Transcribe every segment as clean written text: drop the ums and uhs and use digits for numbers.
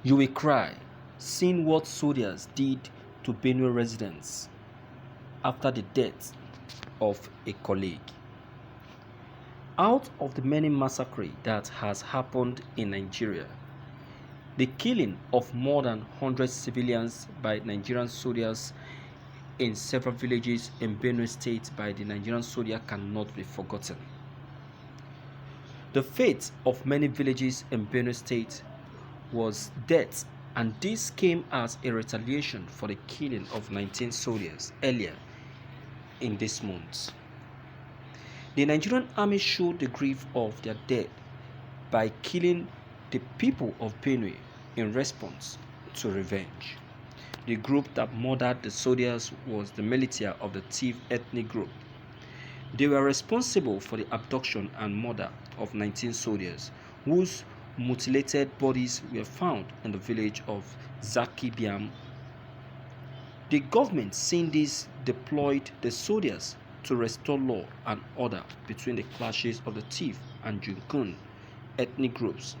You will cry, seeing what soldiers did to Benue residents after the death of a colleague. Out of the many massacres that has happened in Nigeria, the killing of more than 100 civilians by Nigerian soldiers in several villages in Benue State by the Nigerian soldier cannot be forgotten. The fate of many villages in Benue State was death, and this came as a retaliation for the killing of 19 soldiers earlier in this month. The Nigerian army showed the grief of their dead by killing the people of Benue in response to revenge. The group that murdered the soldiers was the militia of the Tiv ethnic group. They were responsible for the abduction and murder of 19 soldiers, whose mutilated bodies were found in the village of Zaki Biam. The government, seeing this, deployed the soldiers to restore law and order between the clashes of the Tiv and Junkun ethnic groups.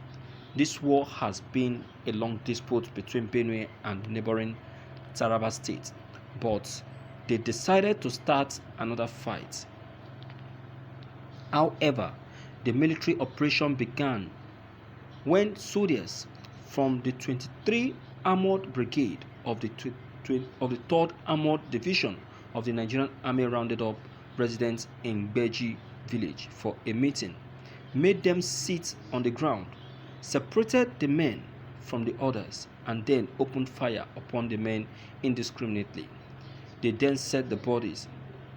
This war has been a long dispute between Benue and neighboring Taraba State, but they decided to start another fight. However, the military operation began when soldiers from the 23 Armored Brigade of the 3rd Armored Division of the Nigerian Army rounded up residents in Beji village for a meeting, made them sit on the ground, separated the men from the others, and then opened fire upon the men indiscriminately. They then set the bodies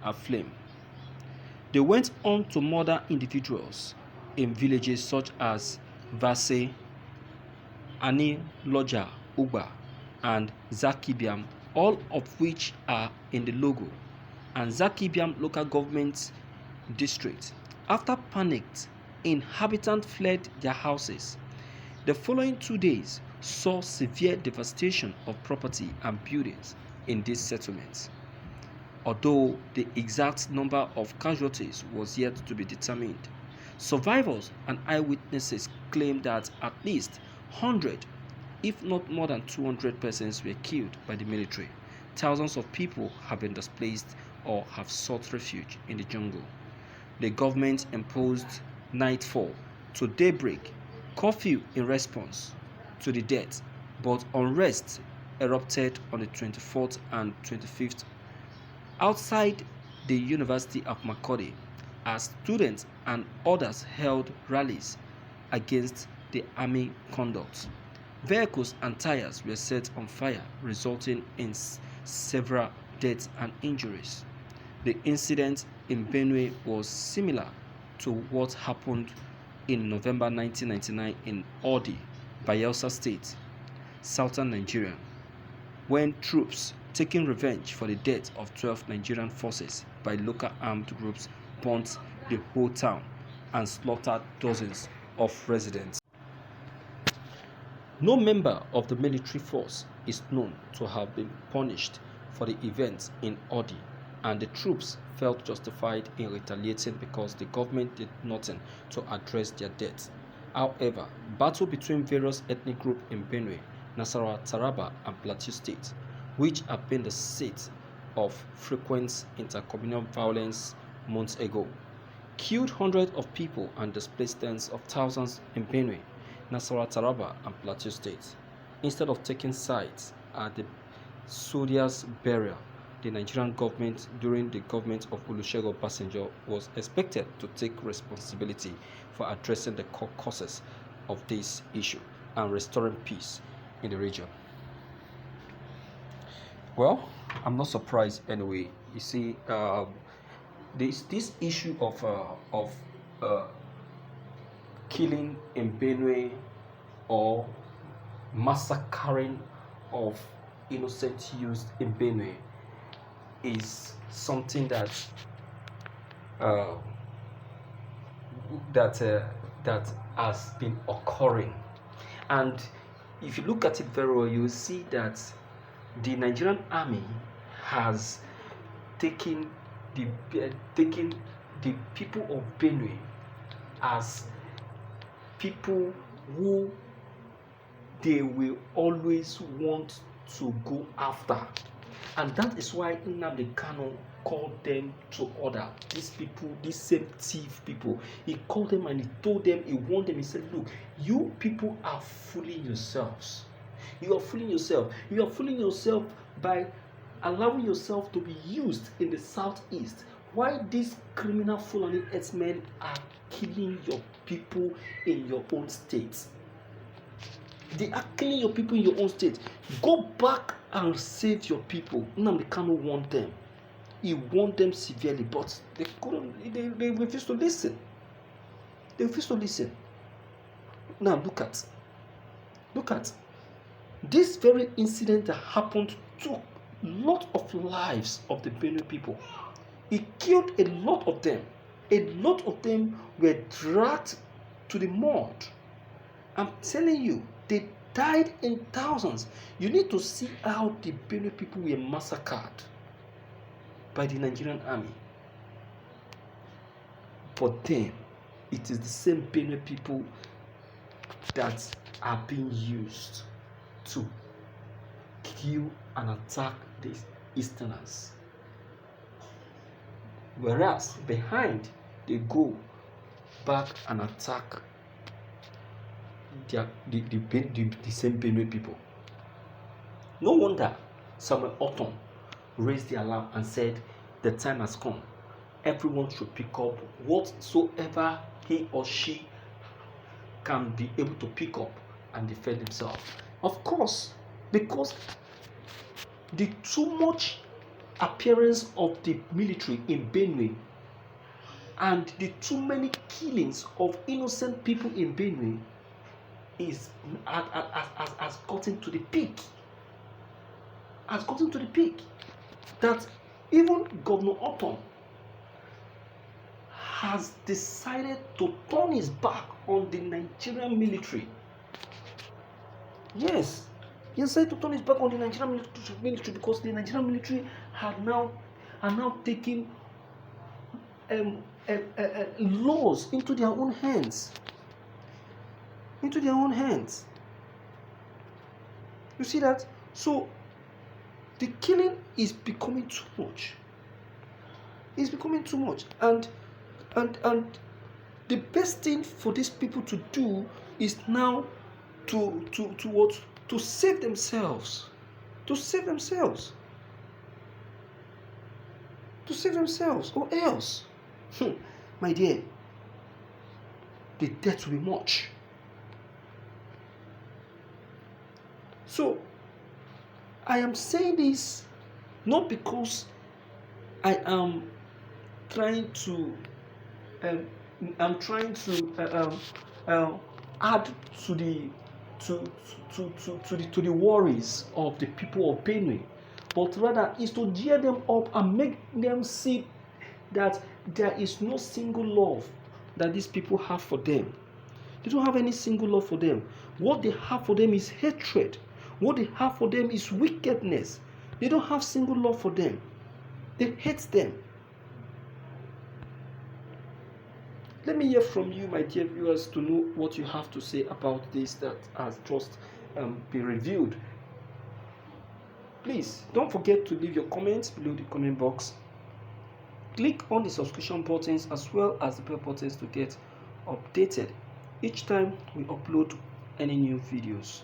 aflame. They went on to murder individuals in villages such as Vase, Ani Loja, Uba, and Zakibiam, all of which are in the logo, and Zakibiam local government district. After panicked, inhabitants fled their houses. The following 2 days saw severe devastation of property and buildings in these settlements. Although the exact number of casualties was yet to be determined, survivors and eyewitnesses claim that at least 100, if not more than 200 persons were killed by the military. Thousands of people have been displaced or have sought refuge in the jungle. The government imposed nightfall to daybreak curfew in response to the death, but unrest erupted on the 24th and 25th outside the University of Makurdi as students and others held rallies against the army conduct. Vehicles and tires were set on fire, resulting in several deaths and injuries. The incident in Benue was similar to what happened in November 1999 in Odi, Bayelsa State, southern Nigeria, when troops taking revenge for the death of 12 Nigerian forces by local armed groups burnt the whole town and slaughtered dozens of residents. No member of the military force is known to have been punished for the events in Odi, and the troops felt justified in retaliating because the government did nothing to address their deaths. However, battle between various ethnic groups in Benue, Nasarawa, Taraba, and Plateau State, which have been the seat of frequent intercommunal violence months ago, killed hundreds of people and displaced tens of thousands in Benue, Nasarawa, Taraba, and Plateau State. Instead of taking sides at the soldiers' burial, the Nigerian government, during the government of Olusegun Obasanjo, was expected to take responsibility for addressing the core causes of this issue and restoring peace in the region. Well, I'm not surprised anyway. You see, this issue of killing in Benue or massacring of innocent youth in Benue is something that that has been occurring, and if you look at it very well, you will see that the Nigerian army has taken the people of Benue as people who they will always want to go after. And that is why Nnamdi Kanu called them to order. These people, these same thief people, he called them and he told them, he warned them, he said, look, you people are fooling yourselves. You are fooling yourself. You are fooling yourself by allowing yourself to be used in the southeast. Why these criminal Fulani herdsmen are killing your people in your own state? They are killing your people in your own state. Go back and save your people. Nnamdi Kanu warned them. He warned them severely, but they couldn't. They refused to listen. They refused to listen. Now look at this very incident that happened took a lot of lives of the Benue people. It killed a lot of them. A lot of them were dragged to the mud. I'm telling you, they died in thousands. You need to see how the Benue people were massacred by the Nigerian army. For them, it is the same Benue people that are being used to kill and attack the Easterners. Whereas behind, they go back and attack the same Benue people. No wonder Samuel Ortom raised the alarm and said the time has come. Everyone should pick up whatsoever he or she can be able to pick up and defend himself. Of course, because the too much appearance of the military in Benue and the too many killings of innocent people in Benue has gotten to the peak. Has gotten to the peak that even Governor Ortom has decided to turn his back on the Nigerian military. Yes, he decided to turn his back on the Nigerian military because the Nigerian military are now taking laws into their own hands. Into their own hands. You see that? So the killing is becoming too much. It's becoming too much, and the best thing for these people to do is now to save themselves. To save themselves. To save themselves, or else, my dear, the death will be much. So, I am saying this not because I am trying to add to the worries of the people of Benue, but rather is to cheer them up and make them see that there is no single love that these people have for them. They don't have any single love for them. What they have for them is hatred. What they have for them is wickedness. They don't have single love for them. They hate them. Let me hear from you, my dear viewers, to know what you have to say about this that has just been reviewed. Please don't forget to leave your comments below the comment box. Click on the subscription buttons as well as the bell buttons to get updated each time we upload any new videos.